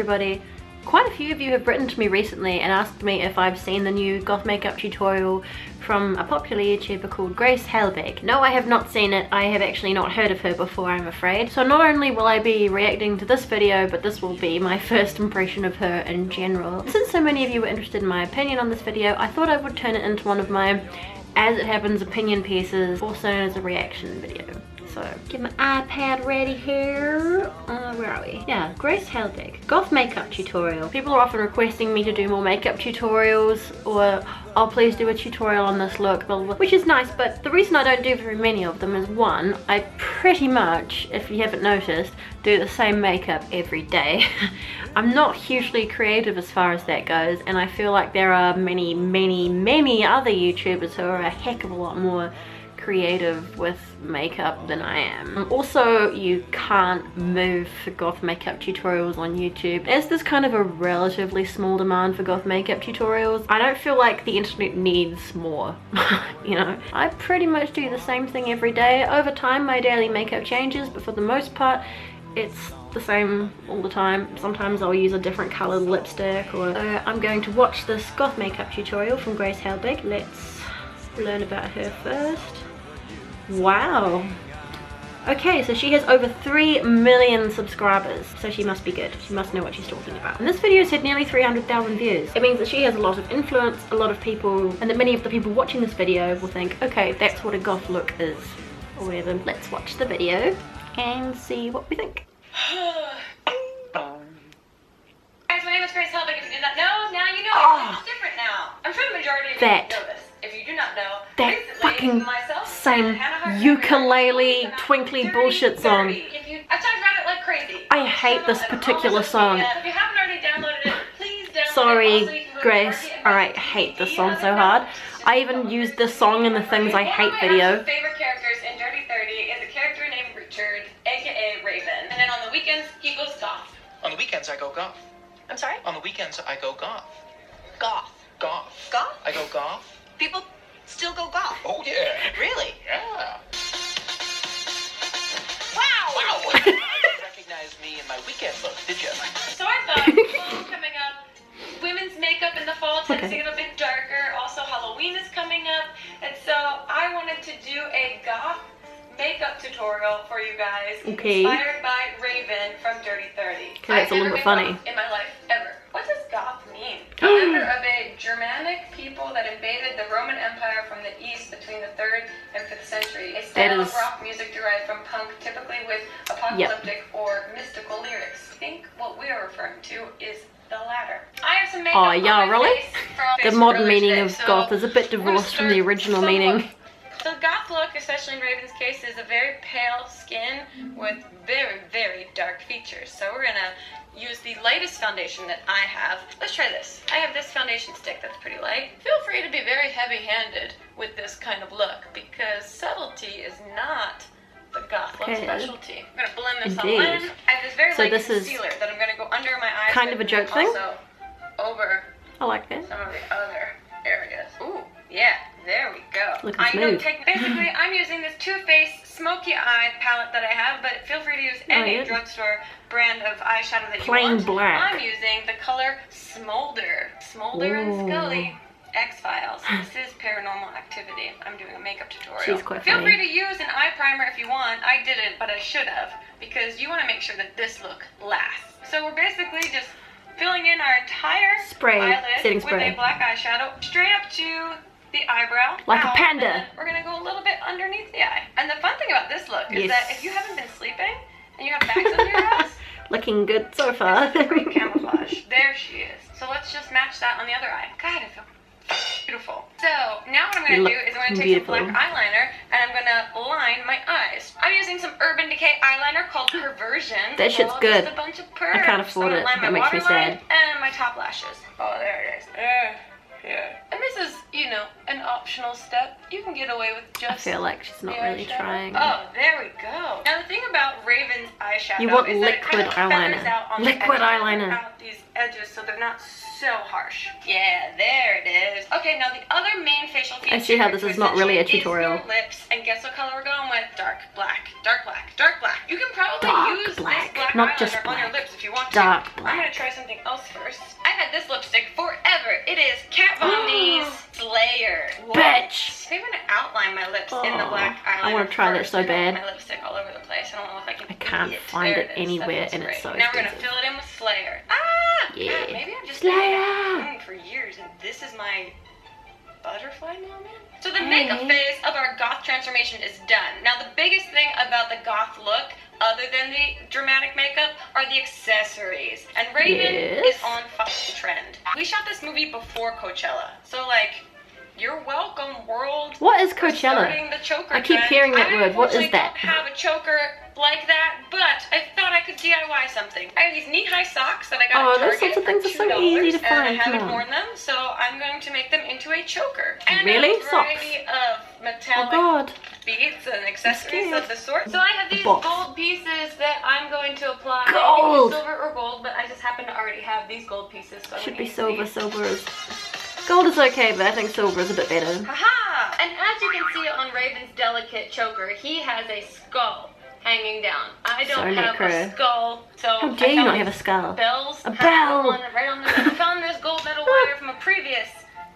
everybody. Quite a few of you have written to me recently and asked me if I've seen the new goth makeup tutorial from a popular YouTuber called Grace Helbig. No, I have not seen it. I have actually not heard of her before, I'm afraid. So not only will I be reacting to this video, but this will be my first impression of her in general. Since so many of you were interested in my opinion on this video, I thought I would turn it into one of my as it happens opinion pieces, also known as a reaction video. So, get my iPad ready here. Where are we? Yeah, Grace Helbig. Goth makeup tutorial. People are often requesting me to do more makeup tutorials, or oh, please do a tutorial on this look, blah, blah, blah, which is nice, but the reason I don't do very many of them is one, I pretty much, if you haven't noticed, do the same makeup every day. I'm not hugely creative as far as that goes, and I feel like there are many, many, many other YouTubers who are a heck of a lot more creative with makeup than I am. Also, you can't move for goth makeup tutorials on YouTube. As there's kind of a relatively small demand for goth makeup tutorials, I don't feel like the internet needs more. You know, I pretty much do the same thing every day. Over time my daily makeup changes, but for the most part it's the same all the time. Sometimes I'll use a different colored lipstick, or I'm going to watch this goth makeup tutorial from Grace Helbig. Let's learn about her first. Wow. Okay, so she has over 3 million subscribers, so she must be good. She must know what she's talking about. And this video has had nearly 300,000 views. It means that she has a lot of influence, a lot of people, and that many of the people watching this video will think, okay, that's what a goth look is, or whatever. Let's watch the video and see what we think. Guys, my name is Grace Helbig. If you did not know, now you know. It's different now. I'm sure the majority of you know this. If you do not know, that fucking same ukulele twinkly bullshit song. I've talked about it like crazy. I hate this particular song. If you haven't already downloaded it, please download it. Sorry, Grace. Alright, I hate this song so hard. I even used this song in the Things I Hate video. One of my favorite characters in Dirty 30 is a character named Richard, aka Raven. And then on the weekends, he goes goth. On the weekends, I go goth. I'm sorry? On the weekends, I go goth. Goth. Goth. Goth? I go goth. People still go goth. Oh, yeah. Really? Yeah. Wow! Wow. You didn't recognize me in my weekend look, did you? So I thought, fall coming up, women's makeup in the fall tends to get a bit darker. Also, Halloween is coming up. And so I wanted to do a goth makeup tutorial for you guys. Inspired by Raven from Dirty 30. Okay, that's a little bit funny. In my life, ever. What does goth mean? A member of a Germanic people that invaded the Roman Empire from the east between the 3rd and 5th century. A style of rock music derived from punk, typically with apocalyptic or mystical lyrics. I think what we are referring to is the latter. I have some makeup on my face from The modern meaning of goth is a bit divorced from the original meaning. So the goth look, especially in Raven's case, is a very pale skin with very, very dark features. So we're gonna use the lightest foundation that I have. Let's try this. I have this foundation stick that's pretty light. Feel free to be very heavy-handed with this kind of look, because subtlety is not the goth look specialty. I'm gonna blend this all in. I have this very light concealer that I'm gonna go under my eyes. Kind of a joke thing. Also over I like that. some of the other areas. Ooh, yeah. There we go. Look at Basically, I'm using this Too Faced Smoky Eye palette that I have, but feel free to use any drugstore brand of eyeshadow that you want. Plain black. I'm using the color Smolder. Smolder and Scully. X-Files. This is Paranormal Activity. I'm doing a makeup tutorial. She's quite Feel funny. free to use an eye primer if you want. I didn't, but I should have, because you want to make sure that this look lasts. So we're basically just filling in our entire eyelid with a black eyeshadow straight up to the eyebrow. Like a panda. We're gonna go a little bit underneath the eye. And the fun thing about this look is that if you haven't been sleeping and you have bags under your eyes, looking good so far. Great camouflage. There she is. So let's just match that on the other eye. God, I feel beautiful. So now what I'm gonna do is I'm gonna take some black eyeliner and I'm gonna line my eyes. I'm using some Urban Decay eyeliner called Perversion. That shit's good. Just a bunch of I can't afford it. That makes me sad. And my top lashes. Oh, there it is. Yeah. And this is, you know, an optional step. You can get away with just. I feel like she's not really trying. Oh, there we go. Now the thing about Raven's eyeshadow you want is liquid that it kind of eyeliner. out on Liquid eyeliner. Out these edges so they're not so harsh. Yeah, there it is. Okay, now the other main facial feature. I see how this is not really a tutorial. Is your lips, and guess what color we're going with? Dark black. Dark black. Dark black. You can probably use this black Not just eyeliner on your black. lips if you want to. Dark I'm black. gonna try something else first. I've had this lipstick forever. It is Kat Von D's Slayer. Bitch! I'm gonna outline my lips in the black eyeliner. I want to try that first. so I don't want bad. my lipstick all over the place. I don't want to look like an I can't idiot. find There it is. anywhere, That and feels it's so great. Now we're gonna expensive. fill it in with Slayer. Yeah. God, maybe I've just Slayer. for years, and this is my butterfly moment. So the makeup phase of our goth transformation is done. Now the biggest thing about the goth look, other than the dramatic makeup, are the accessories. And Raven Yes. is on fucking trend. We shot this movie before Coachella, so like, you're welcome, world. What is for Coachella? starting the choker I keep trend. hearing that word. What is I that? don't have a choker like that, but I thought I could DIY something. I have these knee-high socks that I got Oh, at those Target sorts of things for are so easy to $2, and I find, come haven't on. worn them, so I'm going to make them into a choker. And Really? a variety of Oh metallic god. beads and accessories scared. of the sort. So I have these box. gold pieces that I'm going to apply. Gold! It can be silver or gold, but I just happen to already have these gold pieces. So I Should wouldn't be use silver. these. Silver is... Gold is okay, but I think silver is a bit better. Haha! And as you can see on Raven's delicate choker, he has a skull hanging down. I don't So have necro. a skull, so How dare you I not found have a skull? bells. A I bell! have one right on the I found this gold metal wire from a previous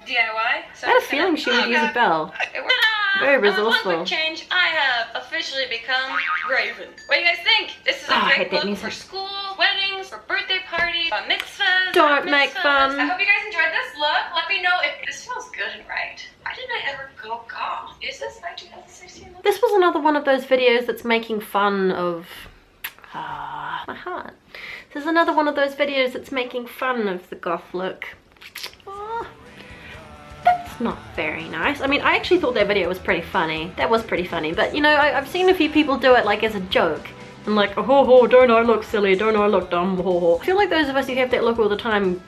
DIY. So I had a feeling she would use a bell. It worked. Very And with resourceful. one quick change, I have officially become Raven. What do you guys think? This is a Oh, I hate great that look for music. school, weddings, for birthday parties, mitzvahs. Don't bar make mitzvahs. fun. I hope you guys enjoyed this look. Let me know if this feels good and right. Why didn't I ever go goth? Is this my 2016 look? This was another one of those videos that's making fun of... my heart. This is another one of those videos that's making fun of the goth look. Ah, that's not very nice. I mean, I actually thought that video was pretty funny. That was pretty funny, but you know, I've seen a few people do it like as a joke. And like, oh ho ho, don't I look silly, don't I look dumb, ho ho. I feel like those of us who have that look all the time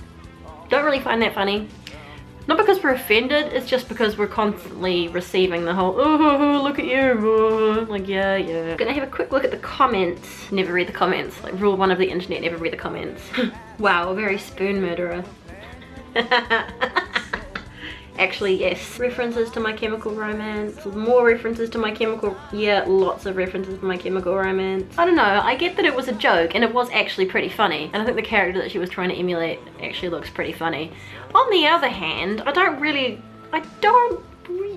don't really find that funny. Not because we're offended, it's just because we're constantly receiving the whole, oh, look at you, oh. Like, yeah. Gonna have a quick look at the comments. Never read the comments. Like, rule one of the internet, never read the comments. Wow, very spoon murderer. Actually, yes. References to My Chemical Romance. More references to My Chemical... Yeah, lots of references to My Chemical Romance. I don't know, I get that it was a joke, and it was actually pretty funny. And I think the character that she was trying to emulate actually looks pretty funny. On the other hand,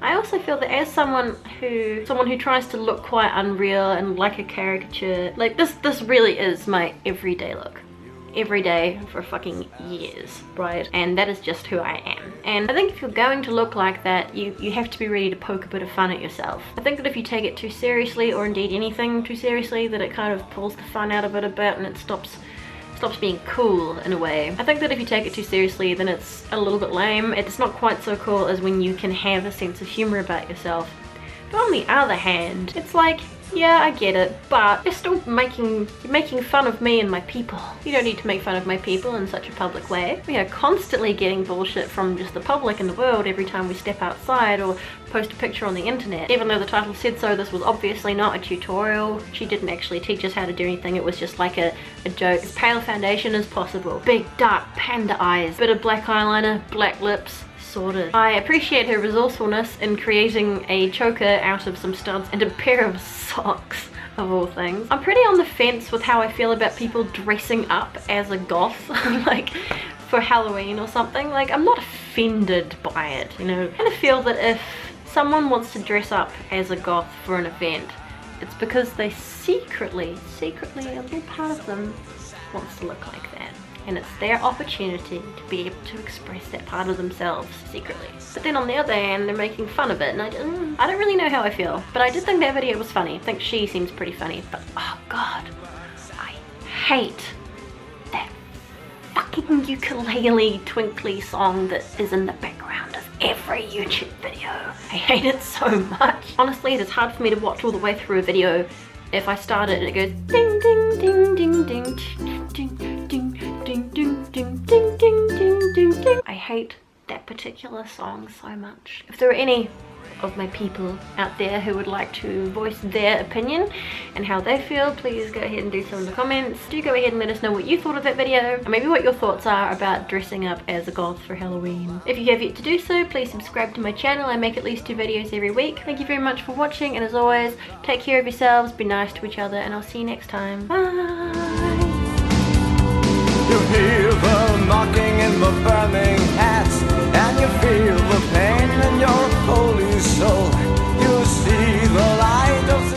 I also feel that as someone who tries to look quite unreal and like a caricature, like this really is my everyday look. Every day for fucking years, right? And that is just who I am. And I think if you're going to look like that, you have to be ready to poke a bit of fun at yourself. I think that if you take it too seriously, or indeed anything too seriously, that it kind of pulls the fun out of it a bit and it stops being cool in a way. I think that if you take it too seriously, then it's a little bit lame. It's not quite so cool as when you can have a sense of humor about yourself. But on the other hand, it's like, yeah, I get it, but you're still making fun of me and my people. You don't need to make fun of my people in such a public way. We are constantly getting bullshit from just the public and the world every time we step outside or post a picture on the internet. Even though the title said so, this was obviously not a tutorial. She didn't actually teach us how to do anything. It was just like a joke. As pale foundation as possible. Big, dark panda eyes. Bit of black eyeliner, black lips. Sorted. I appreciate her resourcefulness in creating a choker out of some studs and a pair of socks, of all things. I'm pretty on the fence with how I feel about people dressing up as a goth, like for Halloween or something. Like, I'm not offended by it, you know. I kind of feel that if someone wants to dress up as a goth for an event, it's because they secretly, a little part of them wants to look like that. And it's their opportunity to be able to express that part of themselves secretly. But then on the other hand, they're making fun of it, and I don't really know how I feel. But I did think that video was funny. I think she seems pretty funny, but oh god, I hate that fucking ukulele twinkly song that is in the background of every YouTube video. I hate it so much. Honestly, it is hard for me to watch all the way through a video if I start it and it goes ding ding ding ding ding ding ding ding ding ding ding ding ding ding ding. I hate that particular song so much. If there are any of my people out there who would like to voice their opinion and how they feel, please go ahead and do so in the comments. Do go ahead and let us know what you thought of that video, and maybe what your thoughts are about dressing up as a goth for Halloween. If you have yet to do so, please subscribe to my channel. I make at least 2 videos every week. Thank you very much for watching, and as always, take care of yourselves, be nice to each other, and I'll see you next time. Bye! burn me